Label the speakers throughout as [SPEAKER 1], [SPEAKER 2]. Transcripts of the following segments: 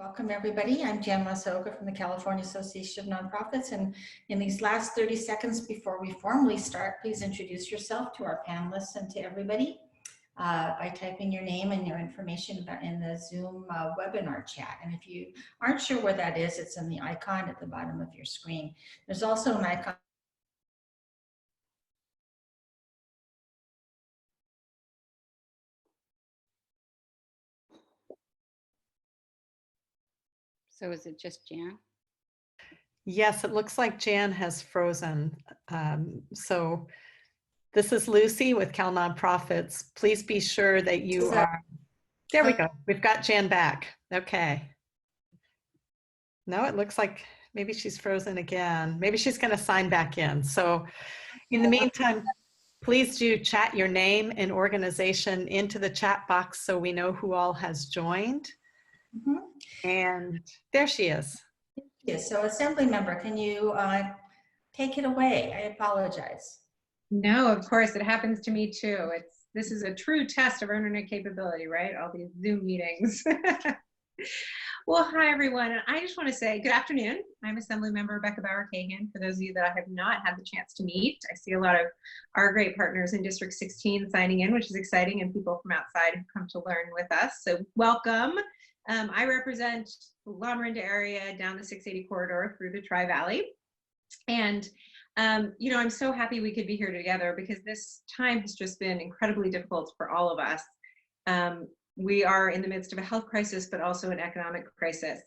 [SPEAKER 1] Welcome, everybody. I'm Jan Masaoka from the California Association of Nonprofits. And in these last 30 seconds before we formally start, please introduce yourself to our panelists and to everybody by typing your name and your information in the Zoom webinar chat. And if you aren't sure where that is, it's in the icon at the bottom of your screen. There's also an icon.
[SPEAKER 2] So is it just Jan?
[SPEAKER 3] Yes, it looks like Jan has frozen. So this is Lucy with Cal Nonprofits. Please be sure that you are, there we go. We've got Jan back. Okay. No, it looks like maybe she's frozen again. Maybe she's going to sign back in. So in the meantime, please do chat your name and organization into the chat box so we know who all has joined. And there she is.
[SPEAKER 1] Yes, so Assemblymember, can you take it away? I apologize.
[SPEAKER 4] No, of course, it happens to me too. This is a true test of our internet capability, right? All these Zoom meetings. Well, hi everyone. And I just want to say good afternoon. I'm Assemblymember Bauer-Kahan. For those of you that I have not had the chance to meet, I see a lot of our great partners in District 16 signing in, which is exciting, and people from outside who come to learn with us. So welcome. I represent the Lauro area down the 680 corridor through the Tri-Valley. And you know, I'm so happy we could be here together because this time has just been incredibly difficult for all of us. We are in the midst of a health crisis, but also an economic crisis,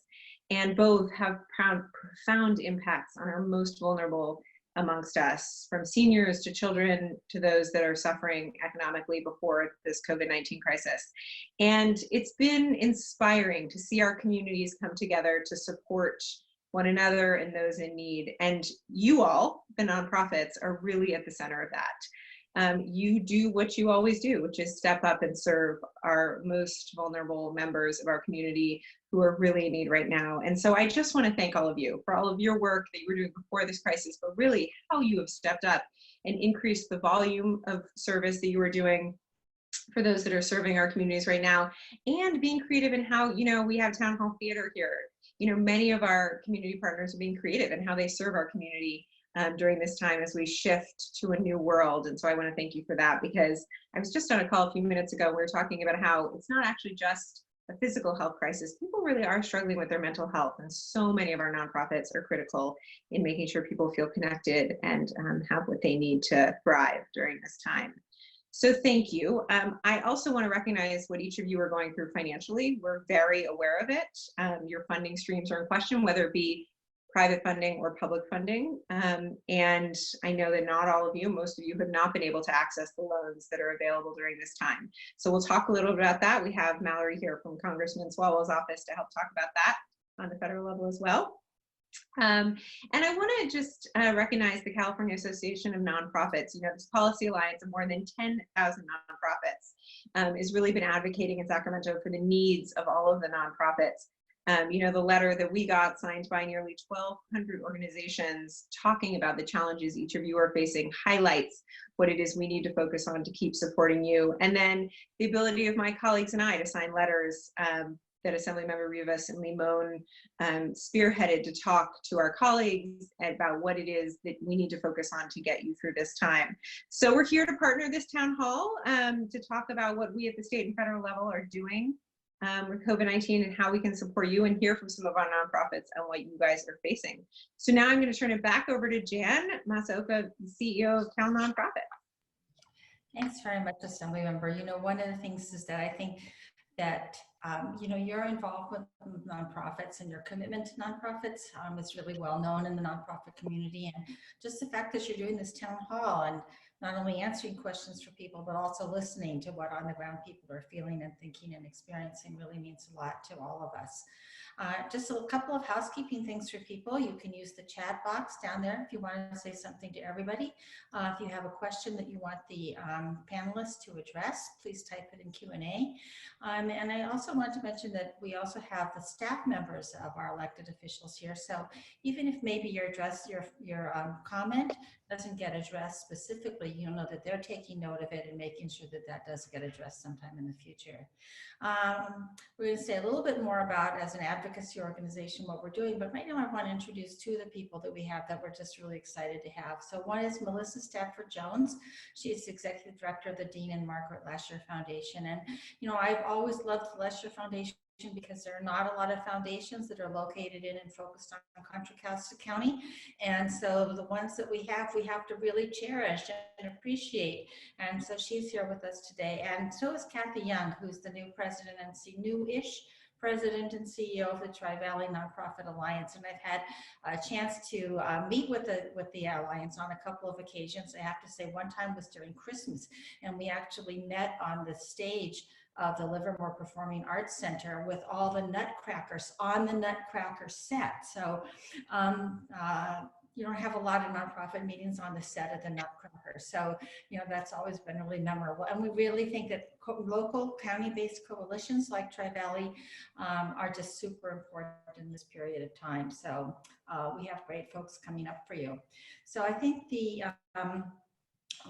[SPEAKER 4] and both have profound impacts on our most vulnerable amongst us, from seniors to children to those that are suffering economically before this COVID-19 crisis. And it's been inspiring to see our communities come together to support one another and those in need. And you all, the nonprofits, are really at the center of that. You do what you always do, which is step up and serve our most vulnerable members of our community who are really in need right now. And so I just want to thank all of you for all of your work that you were doing before this crisis, but really how you have stepped up and increased the volume of service that you are doing for those that are serving our communities right now, and being creative in how, you know, we have town hall theater here. You know, many of our community partners are being creative in how they serve our community during this time as we shift to a new world. And so I want to thank you for that, because I was just on a call a few minutes ago. We were talking about how it's not actually just a physical health crisis. People really are struggling with their mental health. And so many of our nonprofits are critical in making sure people feel connected and have what they need to thrive during this time. So thank you. I also want to recognize what each of you are going through financially. We're very aware of it. Your funding streams are in question, whether it be private funding or public funding. And I know that not all of you, most of you have not been able to access the loans that are available during this time. So we'll talk a little bit about that. We have Mallory here from Congressman Swalwell's office to help talk about that on the federal level as well. And I want to just recognize the California Association of Nonprofits. You know, this policy alliance of more than 10,000 nonprofits has really been advocating in Sacramento for the needs of all of the nonprofits. You know, the letter that we got signed by nearly 1,200 organizations talking about the challenges each of you are facing highlights what it is we need to focus on to keep supporting you. And then the ability of my colleagues and I to sign letters that Assemblymember Rivas and Limon spearheaded to talk to our colleagues about what it is that we need to focus on to get you through this time. So we're here to partner this town hall to talk about what we at the state and federal level are doing with COVID-19 and how we can support you, and hear from some of our nonprofits on what you guys are facing. So now I'm going to turn it back over to Jan Masaoka, CEO of Cal Nonprofit.
[SPEAKER 1] Thanks very much, Assemblymember. You know, one of the things is that I think that you know, your involvement with nonprofits and your commitment to nonprofits is really well known in the nonprofit community, and just the fact that you're doing this town hall and not only answering questions for people, but also listening to what on the ground people are feeling and thinking and experiencing really means a lot to all of us. Just a couple of housekeeping things for people. You can use the chat box down there if you want to say something to everybody. If you have a question that you want the panelists to address, please type it in Q&A. And I also want to mention that we also have the staff members of our elected officials here. So even if maybe your comment doesn't get addressed specifically, you'll know that they're taking note of it and making sure that that does get addressed sometime in the future. We're going to say a little bit more about, as an advocacy organization, what we're doing, but right now I want to introduce two of the people that we have that we're just really excited to have. So one is Melissa Stafford Jones. She's Executive Director of the Dean and Margaret Lesher Foundation. And, you know, I've always loved the Lesher Foundation because there are not a lot of foundations that are located in and focused on Contra Costa County. And so the ones that we have to really cherish and appreciate. And so she's here with us today. And so is Kathy Young, who's the new president and new-ish president and CEO of the Tri-Valley Nonprofit Alliance. And I've had a chance to meet with the Alliance on a couple of occasions. I have to say one time was during Christmas, and we actually met on the stage of the Livermore Performing Arts Center with all the Nutcrackers on the Nutcracker set. So you don't have a lot of nonprofit meetings on the set of the Nutcracker. So, you know, that's always been really memorable. And we really think that local county-based coalitions like Tri-Valley are just super important in this period of time. So we have great folks coming up for you. So I think the,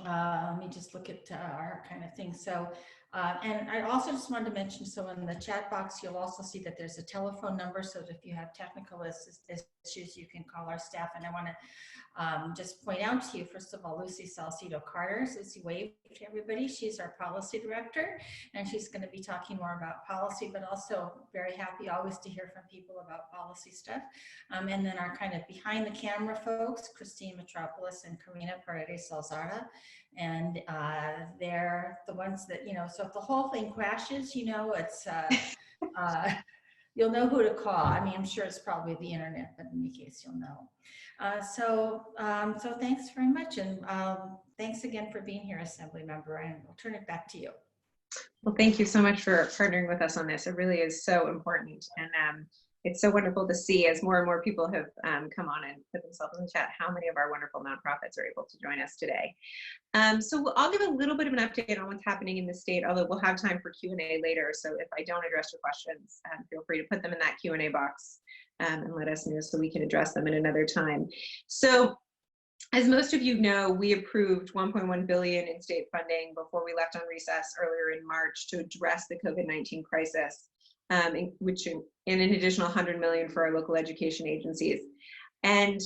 [SPEAKER 1] let me just look at our kind of thing. So, and I also just wanted to mention, so in the chat box, you'll also see that there's a telephone number, so that if you have technical issues, you can call our staff. And I want to just point out to you, first of all, Lucy Salcido-Carter. Lucy, wave to everybody. She's our policy director, and she's going to be talking more about policy, but also very happy always to hear from people about policy stuff. And then our kind of behind the camera folks, Christine Metropolis and Karina Paredes Salzada. And they're the ones that, you know, so if the whole thing crashes, you know, it's, you'll know who to call. I mean, I'm sure it's probably the internet, but in any case, you'll know. So thanks very much. And thanks again for being here, Assembly Member, and I'll turn it back to you.
[SPEAKER 4] Well, thank you so much for partnering with us on this. It really is so important. And it's so wonderful to see, as more and more people have come on and put themselves in the chat, how many of our wonderful nonprofits are able to join us today. So I'll give a little bit of an update on what's happening in the state, although we'll have time for Q&A later. So if I don't address your questions, feel free to put them in that Q&A box and let us know so we can address them at another time. So as most of you know, we approved $1.1 billion in state funding before we left on recess earlier in March to address the COVID-19 crisis. Which in an additional $100 million for our local education agencies. And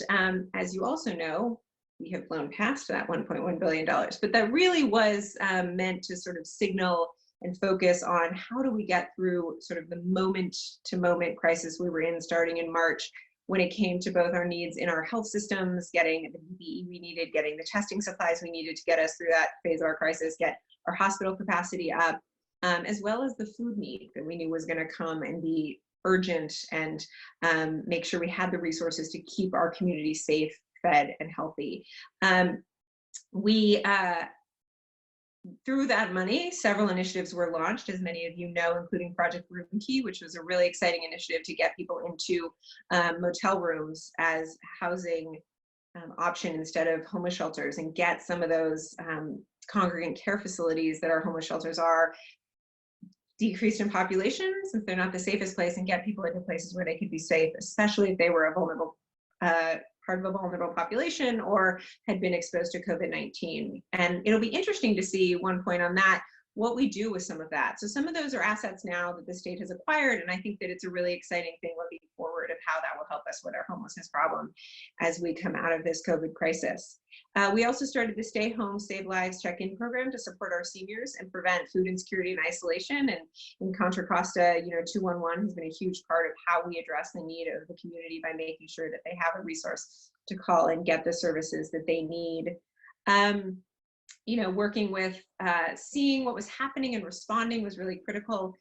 [SPEAKER 4] as you also know, we have blown past that $1.1 billion, but that really was meant to sort of signal and focus on how do we get through sort of the moment-to-moment crisis we were in starting in March, when it came to both our needs in our health systems, getting the PPE we needed, getting the testing supplies we needed to get us through that phase of our crisis, get our hospital capacity up, as well as the food need that we knew was going to come and be urgent, and make sure we had the resources to keep our community safe, fed, and healthy. Through that money, several initiatives were launched, as many of you know, including Project Room Key, which was a really exciting initiative to get people into motel rooms as housing option instead of homeless shelters, and get some of those congregant care facilities that our homeless shelters are decreased in population, since they're not the safest place, and get people into places where they could be safe, especially if they were a vulnerable part of a vulnerable population or had been exposed to COVID-19. And it'll be interesting to see, one point on that, what we do with some of that. So some of those are assets now that the state has acquired, and I think that it's a really exciting thing looking forward of how that will help us with our homelessness problem as we come out of this COVID crisis. We also started the Stay Home, Save Lives check-in program to support our seniors and prevent food insecurity and isolation. And in Contra Costa, 211 has been a huge part of how we address the need of the community by making sure that they have a resource to call and get the services that they need. Working with seeing what was happening and responding was really critical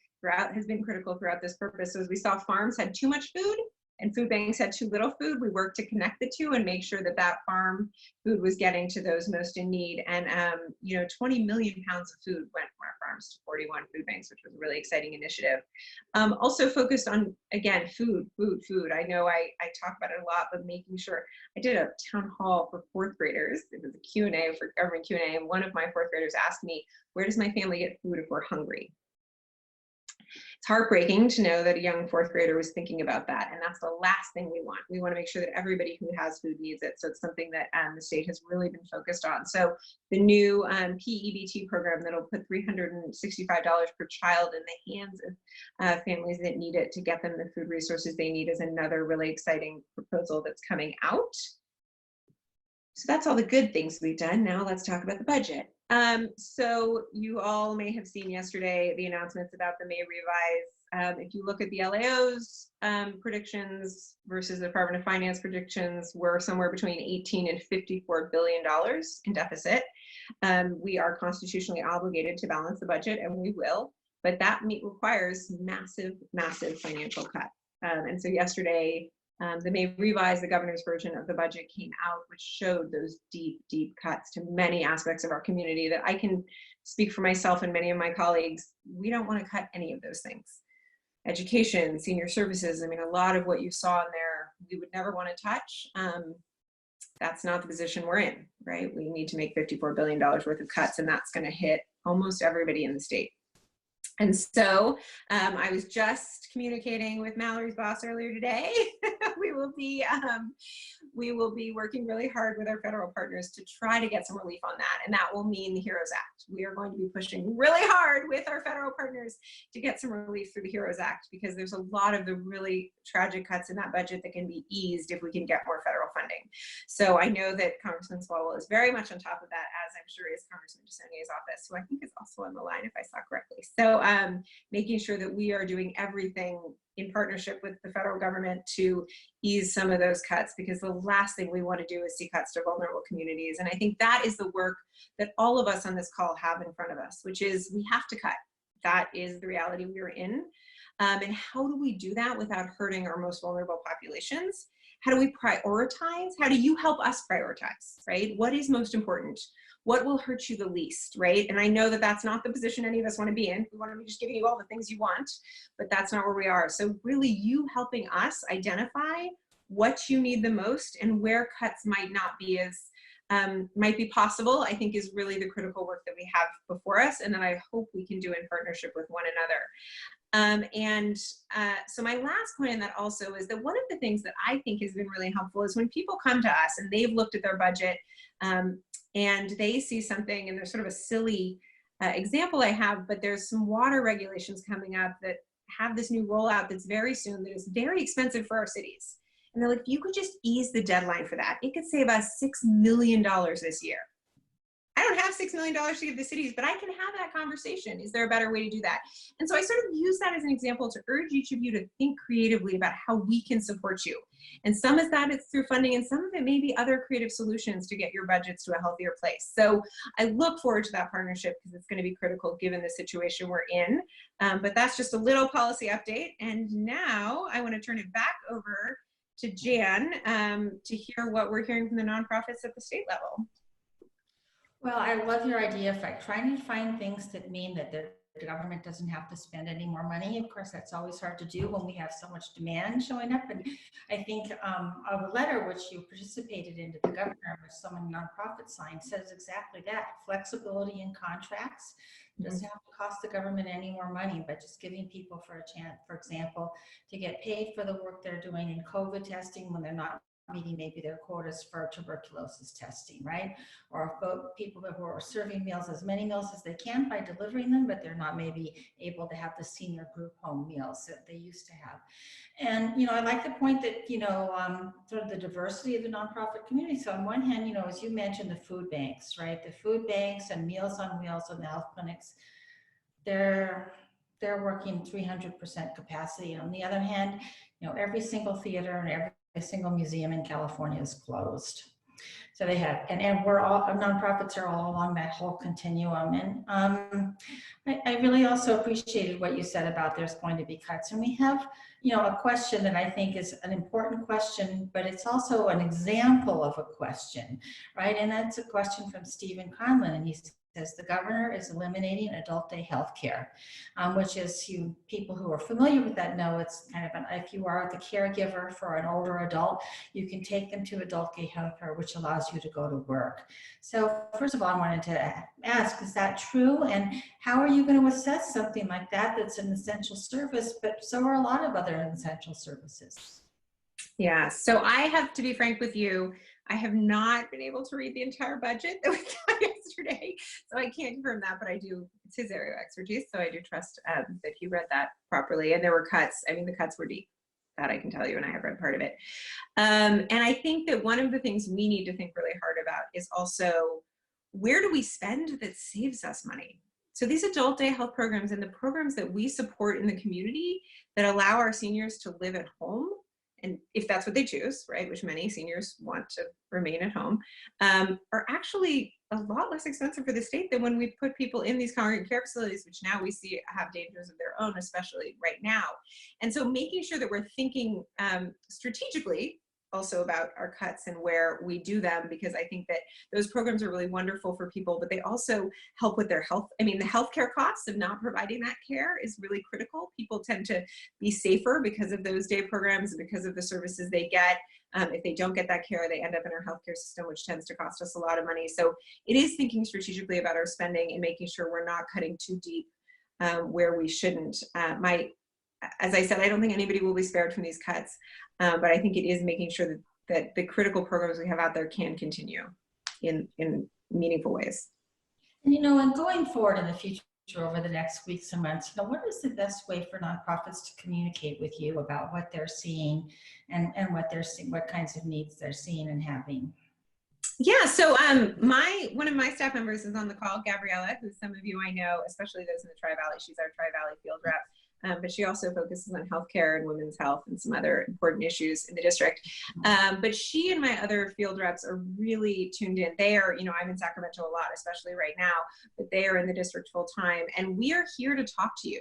[SPEAKER 4] has been critical throughout this purpose. So as we saw farms had too much food and food banks had too little food, we worked to connect the two and make sure that that farm food was getting to those most in need. And 20 million pounds of food went from our farms to 41 food banks, which was a really exciting initiative. Also focused on, again, food. I know I talk about it a lot, but making sure, I did a town hall for fourth graders. It was a Q&A for government Q&A, and one of my fourth graders asked me, where does my family get food if we're hungry? It's heartbreaking to know that a young fourth grader was thinking about that, and that's the last thing we want. We want to make sure that everybody who has food needs it. So it's something that the state has really been focused on. So the new PEBT program that'll put $365 per child in the hands of families that need it to get them the food resources they need is another really exciting proposal that's coming out. So that's all the good things we've done. Now let's talk about the budget. So you all may have seen yesterday the announcements about the May revise. If you look at the LAO's predictions versus the Department of Finance predictions, we're somewhere between $18 and $54 billion in deficit. We are constitutionally obligated to balance the budget, and we will, but that requires massive, massive financial cuts. And so yesterday, the May revise, the governor's version of the budget came out, which showed those deep, deep cuts to many aspects of our community that I can speak for myself and many of my colleagues. We don't want to cut any of those things. Education, senior services, I mean, a lot of what you saw in there, we would never want to touch. That's not the position we're in, right? We need to make $54 billion worth of cuts, and that's going to hit almost everybody in the state. And so I was just communicating with Mallory's boss earlier today. We will be working really hard with our federal partners to try to get some relief on that. And that will mean the HEROES Act. We are going to be pushing really hard with our federal partners to get some relief through the HEROES Act, because there's a lot of the really tragic cuts in that budget that can be eased if we can get more federal funding. So I know that Congressman Swalwell is very much on top of that, as I'm sure is Congressman DeSaulniers' office, who I think is also on the line if I saw correctly. So making sure that we are doing everything in partnership with the federal government to ease some of those cuts, because the last thing we want to do is see cuts to vulnerable communities. And I think that is the work that all of us on this call have in front of us, which is we have to cut. That is the reality we are in. And how do we do that without hurting our most vulnerable populations? How do we prioritize? How do you help us prioritize, right? What is most important? What will hurt you the least, right? And I know that that's not the position any of us want to be in. We want to be just giving you all the things you want, but that's not where we are. So really you helping us identify what you need the most and where cuts might not be as, might be possible, I think is really the critical work that we have before us, and that I hope we can do in partnership with one another. So my last point in that also is that one of the things that I think has been really helpful is when people come to us and they've looked at their budget and they see something, and there's sort of a silly example I have, but there's some water regulations coming up that have this new rollout that's very soon that is very expensive for our cities. And they're like, if you could just ease the deadline for that, it could save us $6 million this year. I don't have $6 million to give the cities, but I can have that conversation. Is there a better way to do that? And so I sort of use that as an example to urge each of you to think creatively about how we can support you. And some of that is through funding, and some of it may be other creative solutions to get your budgets to a healthier place. So I look forward to that partnership, because it's going to be critical given the situation we're in. But that's just a little policy update. And now I want to turn it back over to Jan to hear what we're hearing from the nonprofits at the state level.
[SPEAKER 1] Well, I love your idea of trying to find things that mean that the government doesn't have to spend any more money. Of course, that's always hard to do when we have so much demand showing up. And I think a letter which you participated in to the governor, which so many nonprofits signed, says exactly that. Flexibility in contracts doesn't have to cost the government any more money, but just giving people for a chance, for example, to get paid for the work they're doing in COVID testing when they're not meeting maybe their quotas for tuberculosis testing, right? Or people who are serving meals, as many meals as they can by delivering them, but they're not maybe able to have the senior group home meals that they used to have. And, you know, I like the point that, you know, sort of the diversity of the nonprofit community. So on one hand, you know, as you mentioned, the food banks, right? The food banks and Meals on Wheels and the health clinics, they're working 300% capacity. On the other hand, you know, every single theater and every single museum in California is closed. So they have, and we're all, nonprofits are all along that whole continuum. And I really also appreciated what you said about there's going to be cuts. And we have, you know, a question that I think is an important question, but it's also an example of a question, right? And that's a question from Stephen Conlon. And he says the governor is eliminating adult day health care, which is, people who are familiar with that know it's kind of if you are the caregiver for an older adult, you can take them to adult day health care, which allows you to go to work. So first of all, I wanted to ask, is that true? And how are you going to assess something like that that's an essential service, but so are a lot of other essential services?
[SPEAKER 4] Yeah, so I have to be frank with you, I have not been able to read the entire budget that we got yesterday, so I can't confirm that, but I do, it's his area of expertise, so I do trust that he read that properly. And there were cuts, I mean, the cuts were deep, that I can tell you, and I have read part of it. And I think that one of the things we need to think really hard about is also, where do we spend that saves us money? So these adult day health programs and the programs that we support in the community that allow our seniors to live at home, and if that's what they choose, right, which many seniors want to remain at home, are actually a lot less expensive for the state than when we put people in these congregate care facilities, which now we see have dangers of their own, especially right now. And so making sure that we're thinking strategically also about our cuts and where we do them, because I think that those programs are really wonderful for people, but they also help with their health. I mean, the healthcare costs of not providing that care is really critical. People tend to be safer because of those day programs and because of the services they get. If they don't get that care, they end up in our healthcare system, which tends to cost us a lot of money. So it is thinking strategically about our spending and making sure we're not cutting too deep where we shouldn't. As I said, I don't think anybody will be spared from these cuts, but I think it is making sure that the critical programs we have out there can continue in meaningful ways.
[SPEAKER 1] And, and going forward in the future, over the next weeks and months, what is the best way for nonprofits to communicate with you about what they're seeing and what they're seeing, what kinds of needs they're seeing and having?
[SPEAKER 4] Yeah, so one of my staff members is on the call, Gabriella, who some of you I know, especially those in the Tri-Valley. She's our Tri-Valley field rep. But she also focuses on healthcare and women's health and some other important issues in the district. But she and my other field reps are really tuned in. They are, I'm in Sacramento a lot, especially right now, but they are in the district full time. And we are here to talk to you.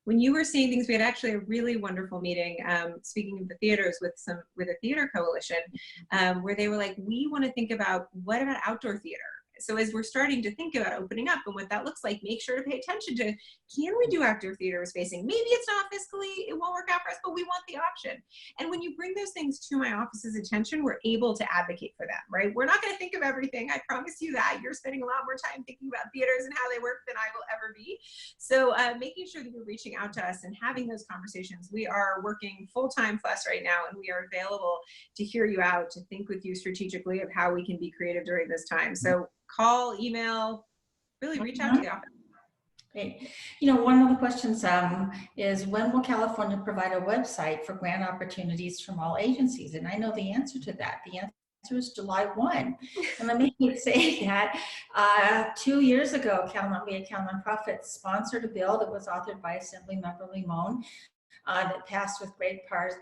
[SPEAKER 4] When you were seeing things, we had actually a really wonderful meeting, speaking of the theaters with a theater coalition, where they were like, we want to think about, what about outdoor theater? So as we're starting to think about opening up and what that looks like, make sure to pay attention to, can we do outdoor theater spacing? Maybe it's not fiscally, it won't work out for us, but we want the option. And when you bring those things to my office's attention, we're able to advocate for them, right? We're not going to think of everything. I promise you that. You're spending a lot more time thinking about theaters and how they work than I will ever be. So making sure that you're reaching out to us and having those conversations. We are working full-time plus right now, and we are available to hear you out, to think with you strategically of how we can be creative during this time. So call, email, really reach out to the office.
[SPEAKER 1] Great. One of the questions is, when will California provide a website for grant opportunities from all agencies? And I know the answer to that. The answer is July 1. And let me say that 2 years ago, we at Cal Nonprofits sponsored a bill that was authored by Assemblymember Limon, that passed with great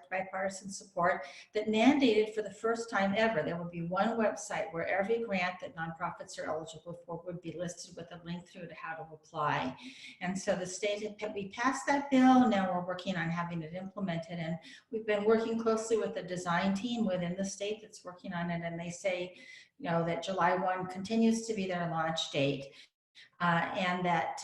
[SPEAKER 1] bipartisan support, that mandated for the first time ever, there would be one website where every grant that nonprofits are eligible for would be listed with a link through to how to apply. And so the state, we passed that bill, now we're working on having it implemented, and we've been working closely with the design team within the state that's working on it, and they say, that July 1 continues to be their launch date, and that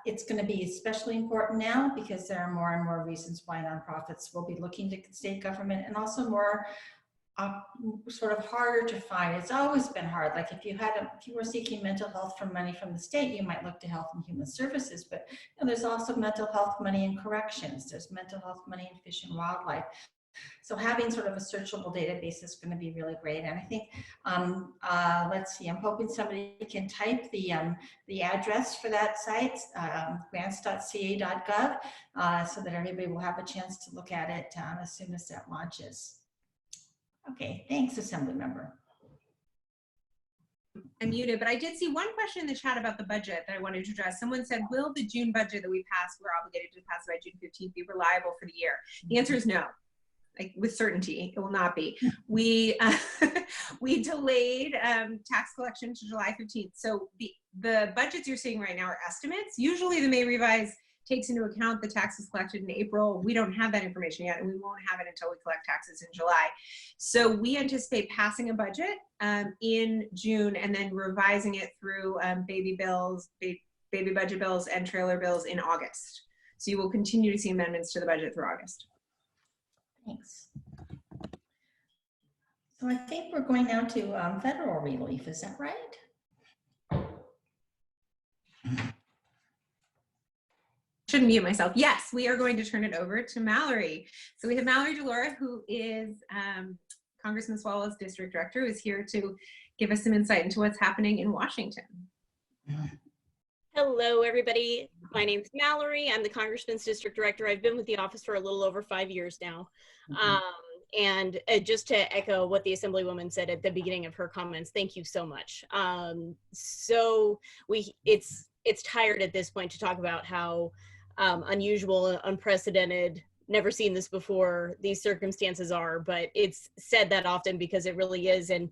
[SPEAKER 1] it's going to be especially important now because there are more and more reasons why nonprofits will be looking to state government, and also more sort of harder to find. It's always been hard. Like if you were seeking mental health money from the state, you might look to Health and Human Services, but there's also mental health money in corrections. There's mental health money in Fish and Wildlife. So having sort of a searchable database is going to be really great. And I think, let's see, I'm hoping somebody can type the address for that site, grants.ca.gov, so that everybody will have a chance to look at it as soon as that launches. Okay, thanks, Assemblymember.
[SPEAKER 4] I'm muted, but I did see one question in the chat about the budget that I wanted to address. Someone said, will the June budget that we passed, we're obligated to pass by June 15th, be reliable for the year? The answer is no. Like, with certainty, it will not be. We delayed tax collection to July 15th. So the budgets you're seeing right now are estimates. Usually the May revise takes into account the taxes collected in April. We don't have that information yet, and we won't have it until we collect taxes in July. So we anticipate passing a budget in June and then revising it through baby budget bills and trailer bills in August. So you will continue to see amendments to the budget through August.
[SPEAKER 1] Thanks. So I think we're going now to federal relief, is that right?
[SPEAKER 4] Shouldn't mute myself. Yes, we are going to turn it over to Mallory. So we have Mallory DeLauro, who is Congressman Swalwell's district director, who is here to give us some insight into what's happening in Washington.
[SPEAKER 5] Hello, everybody. My name's Mallory. I'm the Congressman's district director. I've been with the office for a little over 5 years now. And just to echo what the Assemblywoman said at the beginning of her comments, thank you so much. So it's tired at this point to talk about how unusual, unprecedented, never seen this before these circumstances are, but it's said that often because it really is, and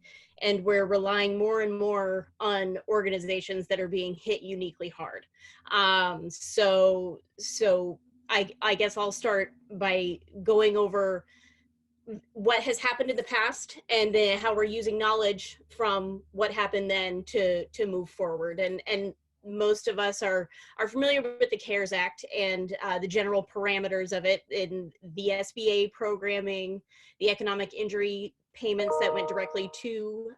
[SPEAKER 5] we're relying more and more on organizations that are being hit uniquely hard. So I guess I'll start by going over what has happened in the past and then how we're using knowledge from what happened then to move forward. And most of us are familiar with the CARES Act and the general parameters of it in the SBA programming, the economic injury payments that went directly to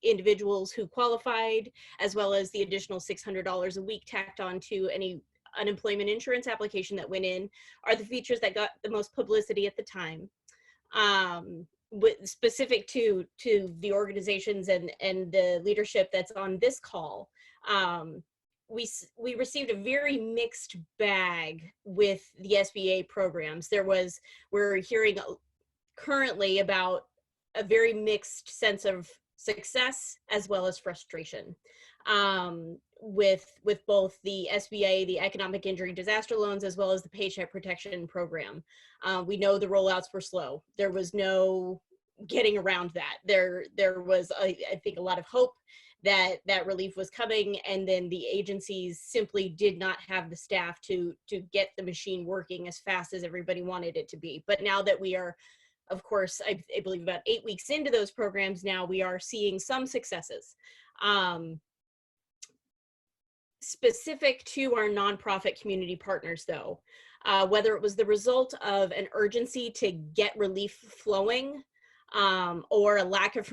[SPEAKER 5] individuals who qualified, as well as the additional $600 a week tacked on to any unemployment insurance application that went in, are the features that got the most publicity at the time. Specific to the organizations and the leadership that's on this call, we received a very mixed bag with the SBA programs. We're hearing currently about a very mixed sense of success as well as frustration with both the SBA, the economic injury disaster loans, as well as the Paycheck Protection Program. We know the rollouts were slow. There was no getting around that. There was, I think, a lot of hope that relief was coming, and then the agencies simply did not have the staff to get the machine working as fast as everybody wanted it to be. But now that we are, of course, I believe about 8 weeks into those programs now, we are seeing some successes. Specific to our nonprofit community partners, though, whether it was the result of an urgency to get relief flowing or a lack of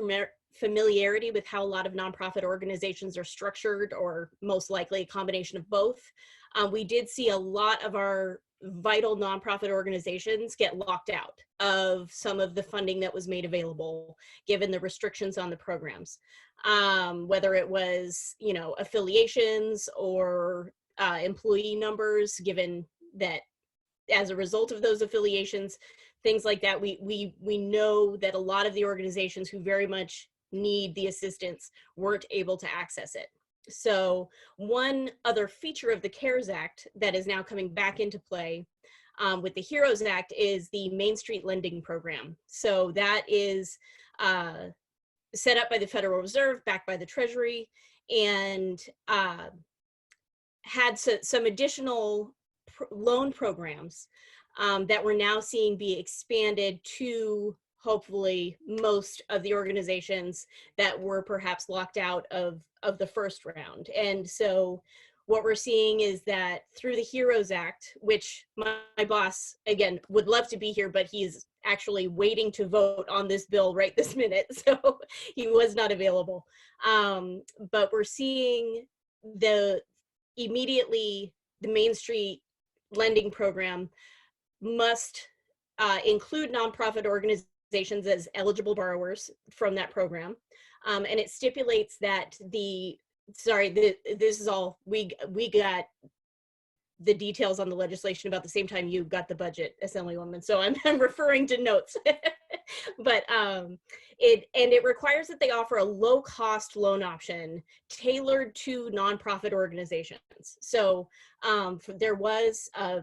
[SPEAKER 5] familiarity with how a lot of nonprofit organizations are structured, or most likely a combination of both, we did see a lot of our vital nonprofit organizations get locked out of some of the funding that was made available, given the restrictions on the programs. Whether it was, affiliations or employee numbers, given that as a result of those affiliations, things like that, we know that a lot of the organizations who very much need the assistance weren't able to access it. So one other feature of the CARES Act that is now coming back into play with the HEROES Act is the Main Street Lending Program. So that is set up by the Federal Reserve, backed by the Treasury, and had some additional loan programs that we're now seeing be expanded to hopefully most of the organizations that were perhaps locked out of the first round. And so what we're seeing is that through the HEROES Act, which my boss, again, would love to be here, but he's actually waiting to vote on this bill right this minute, so he was not available. But we're seeing immediately the Main Street Lending Program must include nonprofit organizations as eligible borrowers from that program. And it stipulates that this is all, we got the details on the legislation about the same time you got the budget, Assemblywoman. So I'm referring to notes. But it requires that they offer a low-cost loan option tailored to nonprofit organizations. So there was a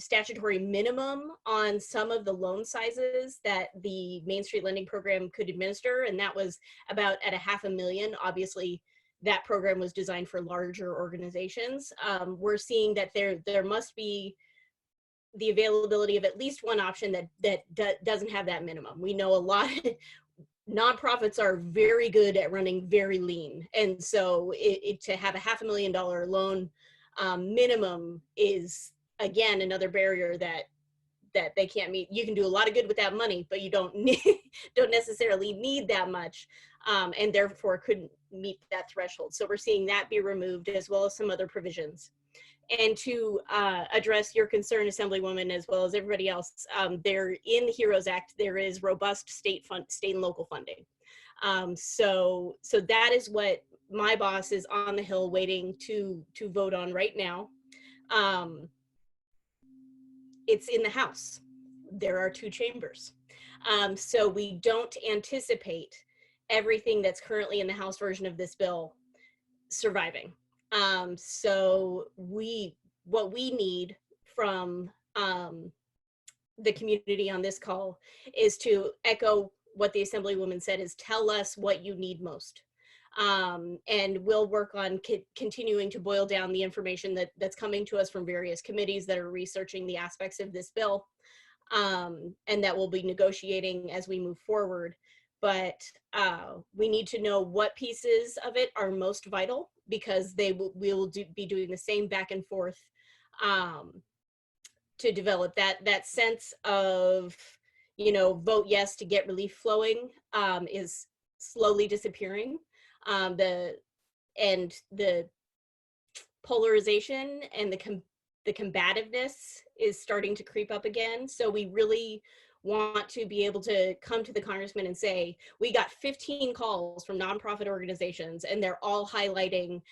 [SPEAKER 5] statutory minimum on some of the loan sizes that the Main Street Lending Program could administer, and that was about at $500,000. Obviously, that program was designed for larger organizations. We're seeing that there must be the availability of at least one option that doesn't have that minimum. We know a lot nonprofits are very good at running very lean, and so to have a $500,000 loan minimum is again another barrier that they can't meet. You can do a lot of good with that money, but you don't necessarily need that much, and therefore couldn't meet that threshold. So we're seeing that be removed, as well as some other provisions. And to address your concern, Assemblywoman, as well as everybody else, there in the HEROES Act, there is robust state and local funding. So that is what my boss is on the Hill waiting to vote on right now. It's in the House. There are 2 chambers. So we don't anticipate everything that's currently in the House version of this bill surviving. So what we need from the community on this call is to echo what the Assemblywoman said, is tell us what you need most. And we'll work on continuing to boil down the information that's coming to us from various committees that are researching the aspects of this bill, and that we'll be negotiating as we move forward. But we need to know what pieces of it are most vital, because we'll be doing the same back and forth to develop that sense of, vote yes to get relief flowing is slowly disappearing. The polarization and the combativeness is starting to creep up again. So we really want to be able to come to the Congressman and say, we got 15 calls from nonprofit organizations, and they're all highlighting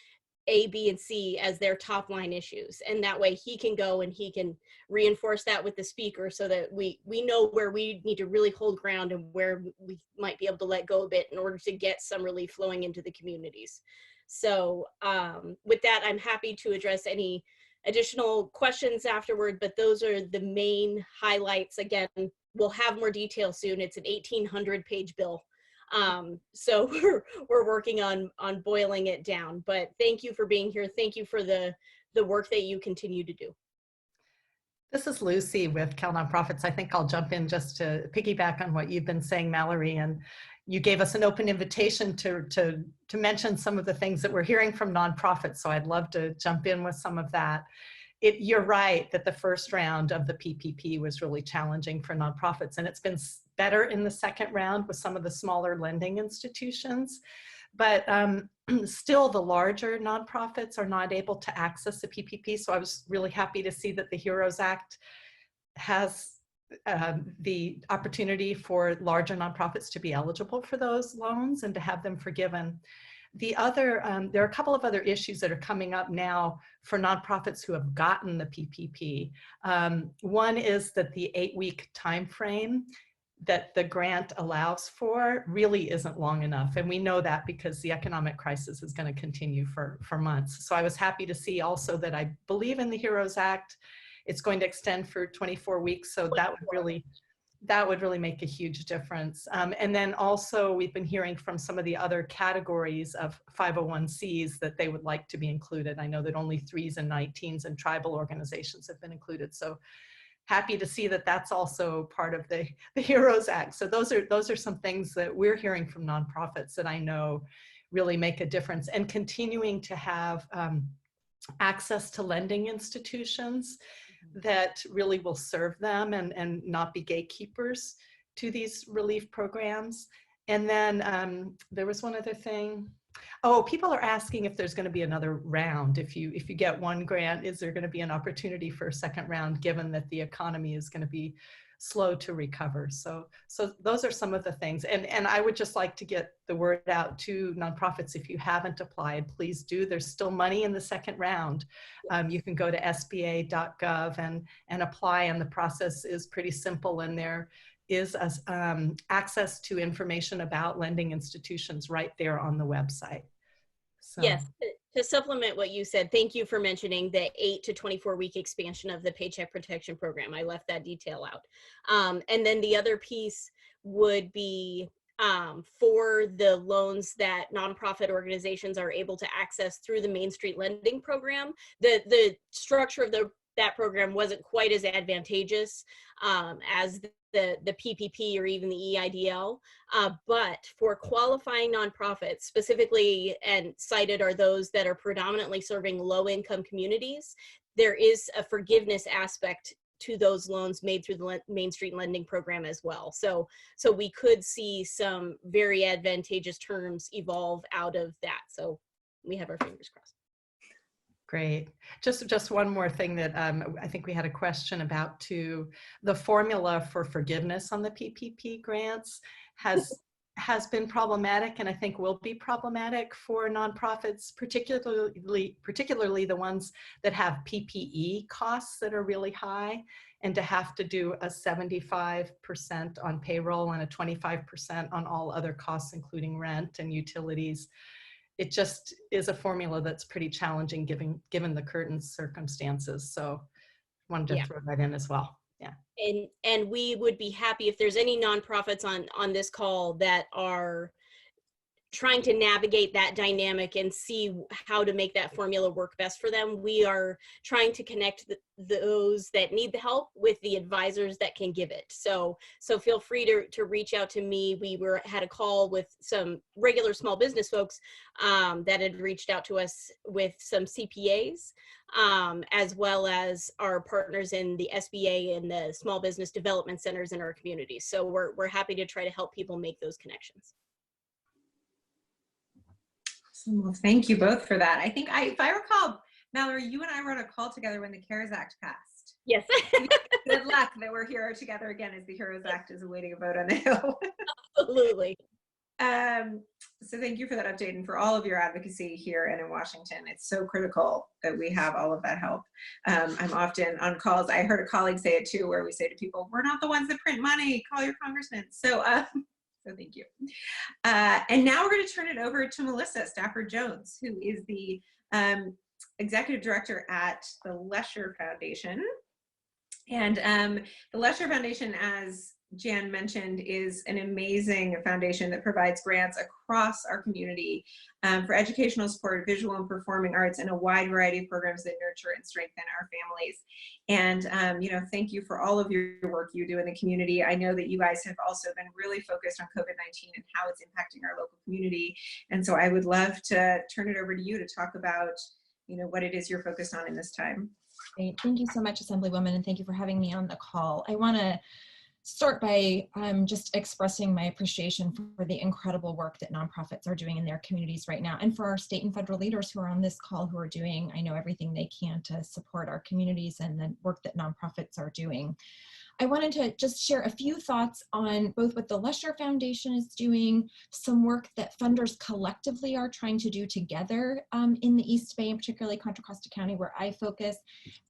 [SPEAKER 5] A, B, and C as their top line issues. And that way he can go and he can reinforce that with the speaker, so that we know where we need to really hold ground and where we might be able to let go a bit in order to get some relief flowing into the communities. So with that, I'm happy to address any additional questions afterward, but those are the main highlights. Again, we'll have more detail soon. It's an 1,800-page bill. So we're working on boiling it down, but thank you for being here. Thank you for the work that you continue to do.
[SPEAKER 3] This is Lucy with Cal Nonprofits. I think I'll jump in just to piggyback on what you've been saying, Mallory, and you gave us an open invitation to mention some of the things that we're hearing from nonprofits. So I'd love to jump in with some of that. You're right that the first round of the PPP was really challenging for nonprofits, and it's been better in the second round with some of the smaller lending institutions. But still, the larger nonprofits are not able to access the PPP. So I was really happy to see that the HEROES Act has the opportunity for larger nonprofits to be eligible for those loans and to have them forgiven. The other, there are a couple of other issues that are coming up now for nonprofits who have gotten the PPP. One is that the 8-week time frame that the grant allows for really isn't long enough. And we know that because the economic crisis is going to continue for months. So I was happy to see also that I believe in the HEROES Act, it's going to extend for 24 weeks. So that would really make a huge difference. And then also we've been hearing from some of the other categories of 501Cs that they would like to be included. I know that only 3s and 19s and tribal organizations have been included. So happy to see that that's also part of the HEROES Act. So those are some things that we're hearing from nonprofits that I know really make a difference, and continuing to have access to lending institutions that really will serve them and not be gatekeepers to these relief programs. And then there was one other thing. Oh, people are asking if there's going to be another round. If you get one grant, is there going to be an opportunity for a second round, given that the economy is going to be slow to recover? So those are some of the things. And I would just like to get the word out to nonprofits. If you haven't applied, please do. There's still money in the second round. You can go to sba.gov and apply, and the process is pretty simple, and there is access to information about lending institutions right there on the website. So.
[SPEAKER 5] Yes, to supplement what you said, thank you for mentioning the 8 to 24 week expansion of the Paycheck Protection Program. I left that detail out. And then the other piece would be for the loans that nonprofit organizations are able to access through the Main Street Lending Program. The structure of that program wasn't quite as advantageous as the PPP or even the EIDL, but for qualifying nonprofits specifically, and cited are those that are predominantly serving low-income communities, there is a forgiveness aspect to those loans made through the Main Street Lending Program as well. So we could see some very advantageous terms evolve out of that. So we have our fingers crossed.
[SPEAKER 3] Great. Just one more thing that I think we had a question about too. The formula for forgiveness on the PPP grants has been problematic, and I think will be problematic for nonprofits, particularly the ones that have PPE costs that are really high, and to have to do a 75% on payroll and a 25% on all other costs, including rent and utilities. It just is a formula that's pretty challenging given the current circumstances. So I wanted to throw that in as well. Yeah.
[SPEAKER 5] And we would be happy if there's any nonprofits on this call that are trying to navigate that dynamic and see how to make that formula work best for them. We are trying to connect those that need the help with the advisors that can give it. So feel free to reach out to me. We had a call with some regular small business folks that had reached out to us with some CPAs, as well as our partners in the SBA and the small business development centers in our communities. So we're happy to try to help people make those connections.
[SPEAKER 4] Well, thank you both for that. I think if I recall, Mallory, you and I were on a call together when the CARES Act passed.
[SPEAKER 5] Yes.
[SPEAKER 4] Good luck that we're here together again as the HEROES Act is awaiting a vote on the Hill.
[SPEAKER 5] Absolutely.
[SPEAKER 4] So thank you for that update and for all of your advocacy here and in Washington. It's so critical that we have all of that help. I'm often on calls. I heard a colleague say it too, where we say to people, we're not the ones that print money, call your congressman. So thank you. And now we're going to turn it over to Melissa Stafford Jones, who is the executive director at the Lesher Foundation. And the Lesher Foundation, as Jan mentioned, is an amazing foundation that provides grants across our community for educational support, visual and performing arts, and a wide variety of programs that nurture and strengthen our families. And, thank you for all of your work you do in the community. I know that you guys have also been really focused on COVID-19 and how it's impacting our local community. And so I would love to turn it over to you to talk about, what it is you're focused on in this time.
[SPEAKER 6] Great. Thank you so much, Assemblywoman, and thank you for having me on the call. I want to start by just expressing my appreciation for the incredible work that nonprofits are doing in their communities right now, and for our state and federal leaders who are on this call who are doing, I know, everything they can to support our communities and the work that nonprofits are doing. I wanted to just share a few thoughts on both what the Lesher Foundation is doing, some work that funders collectively are trying to do together in the East Bay, and particularly Contra Costa County, where I focus,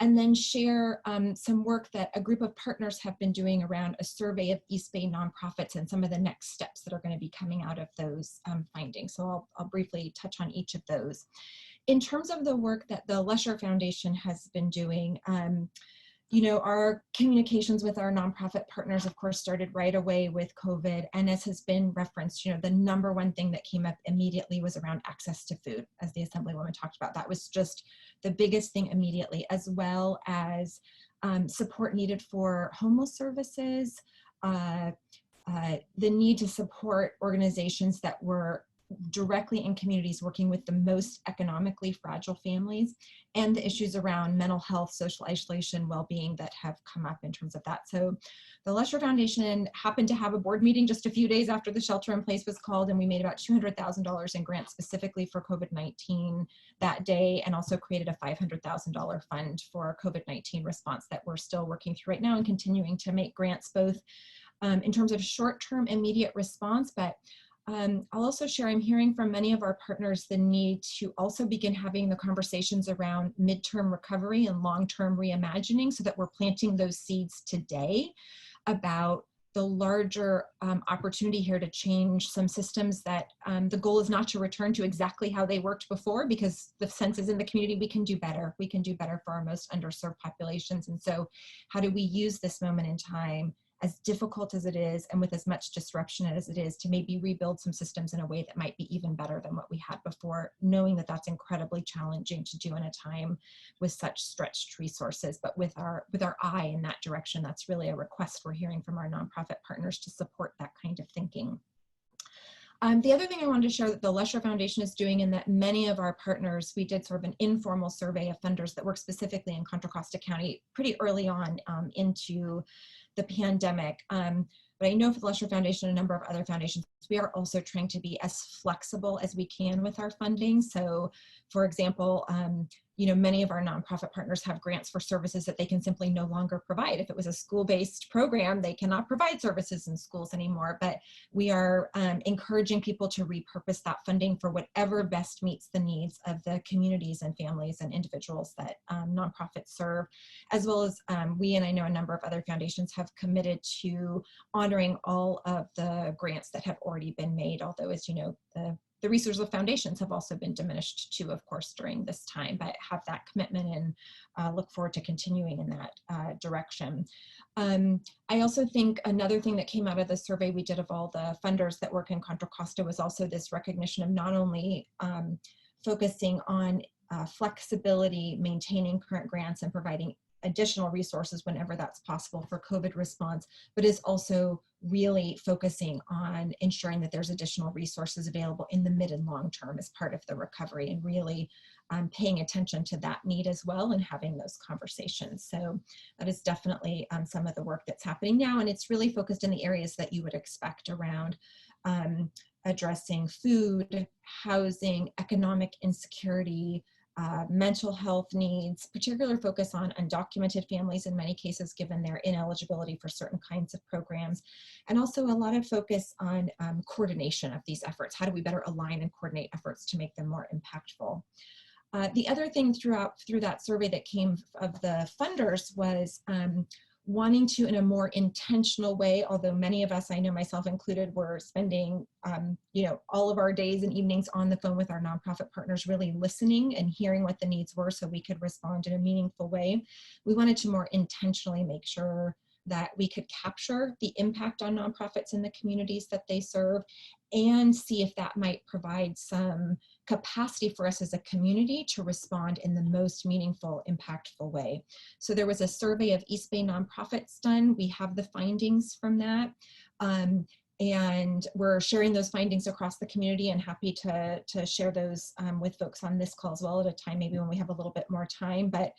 [SPEAKER 6] and then share some work that a group of partners have been doing around a survey of East Bay nonprofits and some of the next steps that are going to be coming out of those findings. So I'll briefly touch on each of those. In terms of the work that the Lesher Foundation has been doing, our communications with our nonprofit partners, of course, started right away with COVID. And as has been referenced, the number one thing that came up immediately was around access to food, as the Assemblywoman talked about. That was just the biggest thing immediately, as well as support needed for homeless services, the need to support organizations that were directly in communities working with the most economically fragile families, and the issues around mental health, social isolation, well-being that have come up in terms of that. So the Lesher Foundation happened to have a board meeting just a few days after the shelter in place was called, and we made about $200,000 in grants specifically for COVID-19 that day, and also created a $500,000 fund for COVID-19 response that we're still working through right now and continuing to make grants both in terms of short-term immediate response, but I'll also share, I'm hearing from many of our partners the need to also begin having the conversations around midterm recovery and long-term reimagining, so that we're planting those seeds today about the larger opportunity here to change some systems that the goal is not to return to exactly how they worked before, because the sense is in the community we can do better. We can do better for our most underserved populations. And so how do we use this moment in time as difficult as it is and with as much disruption as it is, to maybe rebuild some systems in a way that might be even better than what we had before, knowing that that's incredibly challenging to do in a time with such stretched resources. But with our eye in that direction, that's really a request we're hearing from our nonprofit partners to support that kind of thinking. The other thing I wanted to share that the Lesher Foundation is doing, and that many of our partners, we did sort of an informal survey of funders that work specifically in Contra Costa County pretty early on into the pandemic. But I know for the Lesher Foundation and a number of other foundations, we are also trying to be as flexible as we can with our funding. So for example, many of our nonprofit partners have grants for services that they can simply no longer provide. If it was a school-based program, they cannot provide services in schools anymore, but we are encouraging people to repurpose that funding for whatever best meets the needs of the communities and families and individuals that nonprofits serve, as well as we, and I know a number of other foundations, have committed to honoring all of the grants that have already been made, although, as you know, the resources of foundations have also been diminished too, of course, during this time, but have that commitment and look forward to continuing in that direction. I also think another thing that came out of the survey we did of all the funders that work in Contra Costa was also this recognition of not only focusing on flexibility, maintaining current grants and providing additional resources whenever that's possible for COVID response, but is also really focusing on ensuring that there's additional resources available in the mid and long term as part of the recovery, and really paying attention to that need as well and having those conversations. So that is definitely some of the work that's happening now, and it's really focused in the areas that you would expect around addressing food, housing, economic insecurity, mental health needs, particular focus on undocumented families in many cases, given their ineligibility for certain kinds of programs, and also a lot of focus on coordination of these efforts. How do we better align and coordinate efforts to make them more impactful? The other thing through that survey that came of the funders was wanting to, in a more intentional way, although many of us, I know myself included, were spending all of our days and evenings on the phone with our nonprofit partners, really listening and hearing what the needs were so we could respond in a meaningful way. We wanted to more intentionally make sure that we could capture the impact on nonprofits in the communities that they serve, and see if that might provide some capacity for us as a community to respond in the most meaningful, impactful way. So there was a survey of East Bay nonprofits done. We have the findings from that. And we're sharing those findings across the community, and happy to share those with folks on this call as well at a time, maybe when we have a little bit more time. But